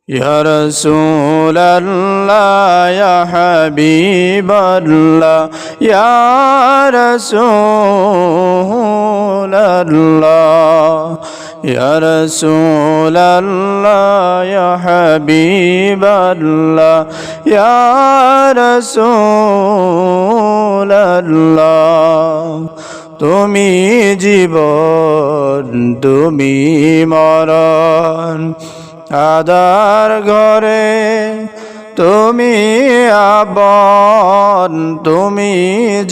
يا رسول الله يا حبيب الله يا رسول الله يا رسول الله يا حبيب الله يا رسول الله তুমি জীবন তুমি মরণ আদার ঘরে তুমি আপন তুমি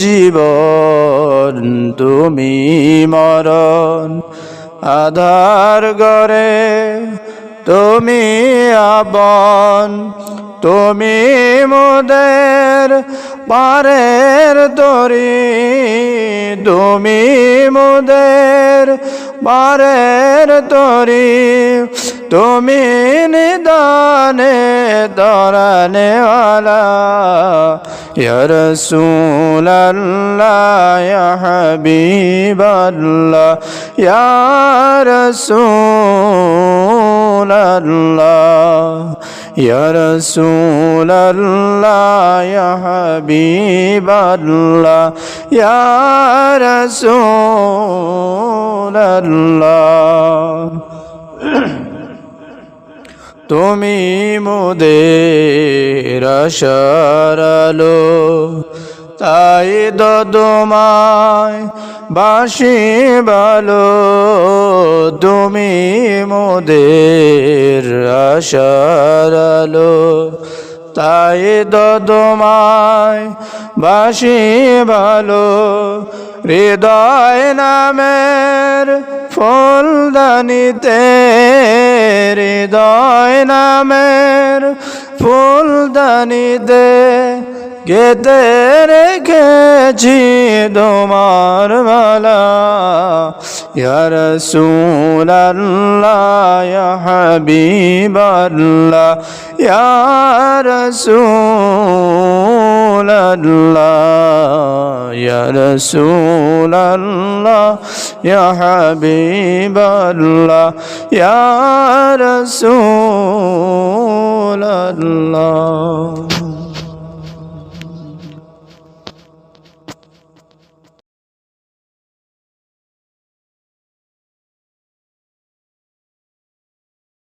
জীবন তুমি মরণ আধার ঘরে তুমি আপন তুমি মোদের পারের তরি তুমি মোদের পারের তরি তুমি নিদানে দরানে ওয়ালা ইয়া রাসূলুল্লাহ ইয়া হাবিবাল্লাহ ইয়া রাসূলুল্লাহ ইয়া রাসূলুল্লাহ ইয়া হাবিবাল্লাহ ইয়া রাসূলুল্লাহ তুমি মোদের আশার আলো তাই তোমায় বাসি ভালো তুমি মোদের আশার আলো তাই তোমায় বাসি ভালো হৃদয় নামের ফুলদানিতে হৃদয় নামের ফুলদানিতে গেতে রেখেছি তোমার মালা ইয়া রাসূলুল্লাহ ইয়া হাবিবাল্লাহ ইয়া রাসূলুল্লাহ ইয়া রাসূলুল্লাহ ইয়া হাবিবাল্লাহ ইয়া রাসূলুল্লাহ